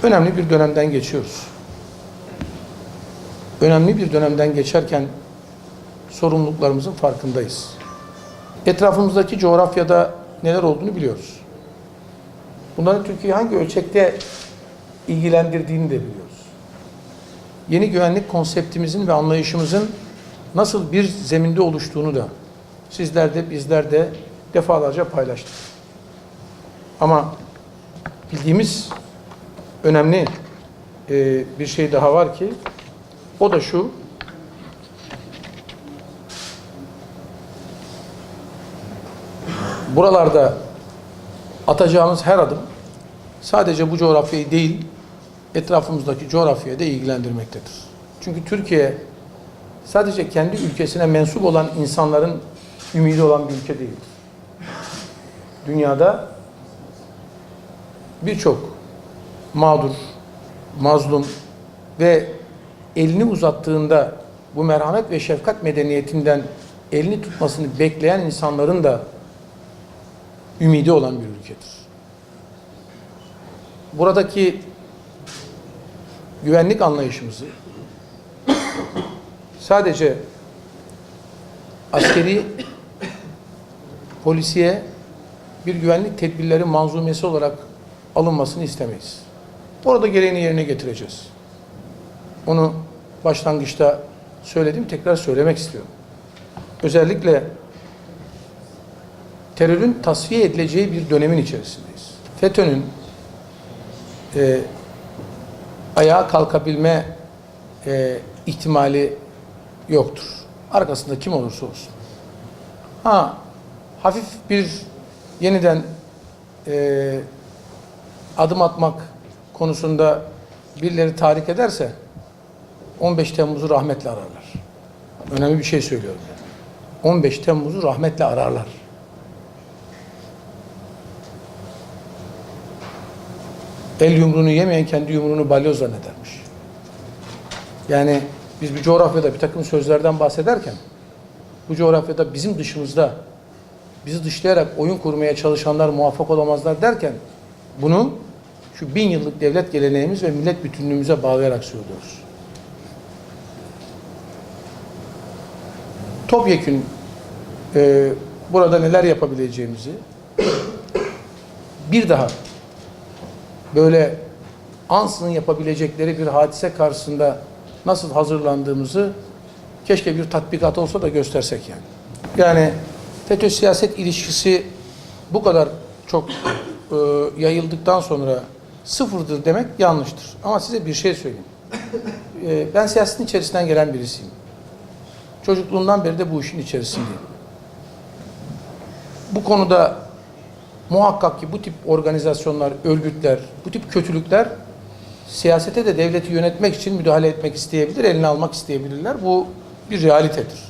önemli bir dönemden geçiyoruz. Önemli bir dönemden geçerken sorumluluklarımızın farkındayız. Etrafımızdaki coğrafyada neler olduğunu biliyoruz. Bunların Türkiye'yi hangi ölçekte ilgilendirdiğini de biliyoruz. Yeni güvenlik konseptimizin ve anlayışımızın nasıl bir zeminde oluştuğunu da sizler de bizler de defalarca paylaştık. Ama bildiğimiz önemli bir şey daha var ki o da şu: buralarda atacağımız her adım sadece bu coğrafyayı değil, etrafımızdaki coğrafyayı da ilgilendirmektedir. Çünkü Türkiye sadece kendi ülkesine mensup olan insanların ümidi olan bir ülke değildir. Dünyada birçok mağdur, mazlum ve elini uzattığında bu merhamet ve şefkat medeniyetinden elini tutmasını bekleyen insanların da ümidi olan bir ülkedir. Buradaki güvenlik anlayışımızı sadece askeri, polisiye bir güvenlik tedbirleri manzumesi olarak alınmasını istemeyiz. Orada gereğini yerine getireceğiz. Onu başlangıçta söyledim, tekrar söylemek istiyorum. Özellikle terörün tasfiye edileceği bir dönemin içerisindeyiz. FETÖ'nün ayağa kalkabilme ihtimali yoktur. Arkasında kim olursa olsun. Hafif bir yeniden adım atmak konusunda birileri tahrik ederse 15 Temmuz'u rahmetle ararlar. Önemli bir şey söylüyorum. 15 Temmuz'u rahmetle ararlar. El yumruğunu yemeyen kendi yumruğunu balyoz zannedermiş. Yani biz bir coğrafyada bir takım sözlerden bahsederken bu coğrafyada bizim dışımızda bizi dışlayarak oyun kurmaya çalışanlar muvaffak olamazlar derken bunu şu 1000 yıllık devlet geleneğimiz ve millet bütünlüğümüze bağlayarak söylüyoruz. Topyekün burada neler yapabileceğimizi bir daha böyle ansızın yapabilecekleri bir hadise karşısında nasıl hazırlandığımızı keşke bir tatbikat olsa da göstersek yani. Yani FETÖ siyaset ilişkisi bu kadar çok yayıldıktan sonra sıfırdır demek yanlıştır. Ama size bir şey söyleyeyim. Ben siyasetin içerisinden gelen birisiyim. Çocukluğumdan beri de bu işin içerisindeyim. Bu konuda muhakkak ki bu tip organizasyonlar, örgütler, bu tip kötülükler siyasete de devleti yönetmek için müdahale etmek isteyebilir, eline almak isteyebilirler. Bu bir realitedir.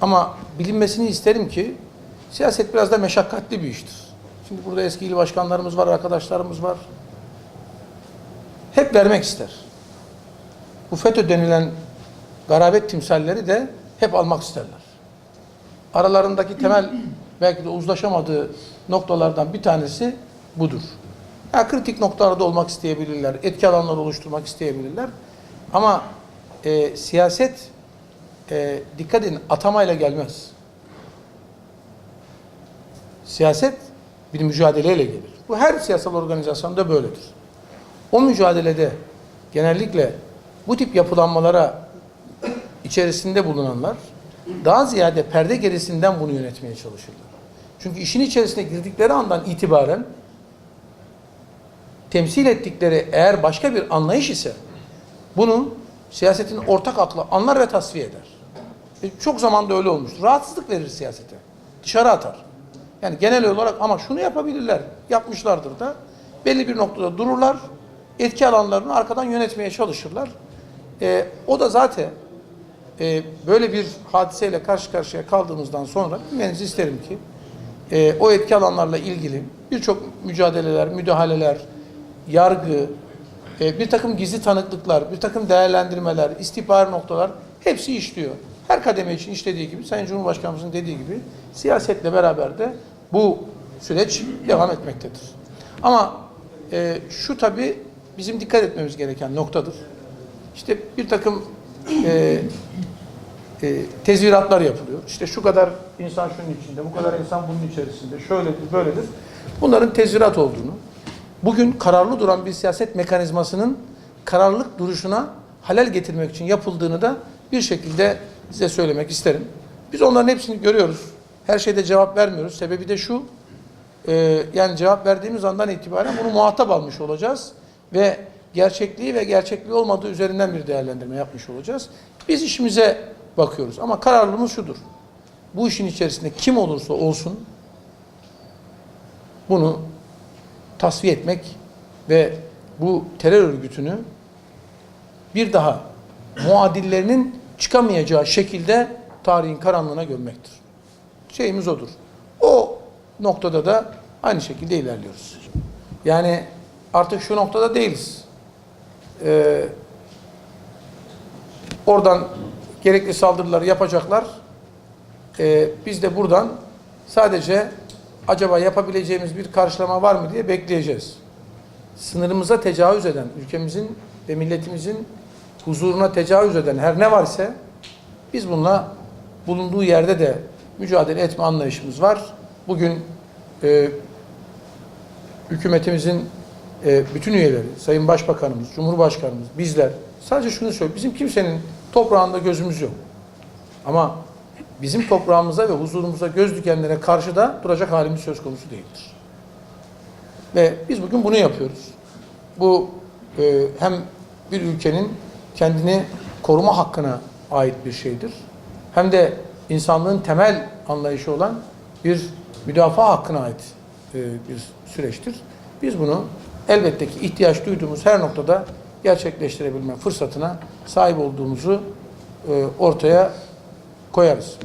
Ama bilinmesini isterim ki siyaset biraz da meşakkatli bir iştir. Şimdi burada eski il başkanlarımız var, arkadaşlarımız var. Hep vermek ister. Bu FETÖ denilen garabet timsalleri de hep almak isterler. Aralarındaki temel belki de uzlaşamadığı noktalardan bir tanesi budur. Ya kritik noktalarda olmak isteyebilirler, etki alanları oluşturmak isteyebilirler. Ama siyaset dikkat edin atamayla gelmez. Siyaset bir mücadeleyle gelir. Bu her siyasal organizasyonda böyledir. O mücadelede genellikle bu tip yapılanmalara içerisinde bulunanlar daha ziyade perde gerisinden bunu yönetmeye çalışırlar. Çünkü işin içerisine girdikleri andan itibaren temsil ettikleri eğer başka bir anlayış ise bunu siyasetin ortak aklı anlar ve tasfiye eder. Çok zamanda öyle olmuştur. Rahatsızlık verir siyasete. Dışarı atar. Yani genel olarak ama şunu yapabilirler. Yapmışlardır da. Belli bir noktada dururlar. Etki alanlarını arkadan yönetmeye çalışırlar. O da zaten böyle bir hadiseyle karşı karşıya kaldığımızdan sonra bilmenizi isterim ki o etki alanlarla ilgili birçok mücadeleler, müdahaleler, yargı, bir takım gizli tanıklıklar, bir takım değerlendirmeler, istihbar noktalar hepsi işliyor. Her kademe için işlediği gibi, Sayın Cumhurbaşkanımızın dediği gibi siyasetle beraber de bu süreç devam etmektedir. Ama şu tabii bizim dikkat etmemiz gereken noktadır. İşte bir takım tezviratlar yapılıyor. İşte şu kadar insan şunun içinde, bu kadar insan bunun içerisinde, şöyledir, böyledir. Bunların tezvirat olduğunu, bugün kararlı duran bir siyaset mekanizmasının kararlılık duruşuna halel getirmek için yapıldığını da bir şekilde size söylemek isterim. Biz onların hepsini görüyoruz. Her şeyde cevap vermiyoruz. Sebebi de şu, yani cevap verdiğimiz andan itibaren bunu muhatap almış olacağız ve gerçekliği ve gerçekliği olmadığı üzerinden bir değerlendirme yapmış olacağız. Biz işimize bakıyoruz ama kararlılığımız şudur. Bu işin içerisinde kim olursa olsun bunu tasfiye etmek ve bu terör örgütünü bir daha muadillerinin çıkamayacağı şekilde tarihin karanlığına gömmektir. Şeyimiz odur. O noktada da aynı şekilde ilerliyoruz. Yani artık şu noktada değiliz. Oradan gerekli saldırıları yapacaklar. Biz de buradan sadece acaba yapabileceğimiz bir karşılama var mı diye bekleyeceğiz. Sınırımıza tecavüz eden, ülkemizin ve milletimizin huzuruna tecavüz eden her ne varsa biz bununla bulunduğu yerde de mücadele etme anlayışımız var. Bugün hükümetimizin bütün üyeleri, Sayın Başbakanımız, Cumhurbaşkanımız, bizler sadece şunu söylüyorum. Bizim kimsenin toprağında gözümüz yok. Ama bizim toprağımıza ve huzurumuza göz dikenlere karşı da duracak halimiz söz konusu değildir. Ve biz bugün bunu yapıyoruz. Bu hem bir ülkenin kendini koruma hakkına ait bir şeydir. Hem de insanlığın temel anlayışı olan bir müdafaa hakkına ait bir süreçtir. Biz bunu elbette ki ihtiyaç duyduğumuz her noktada gerçekleştirebilme fırsatına sahip olduğumuzu ortaya koyarız.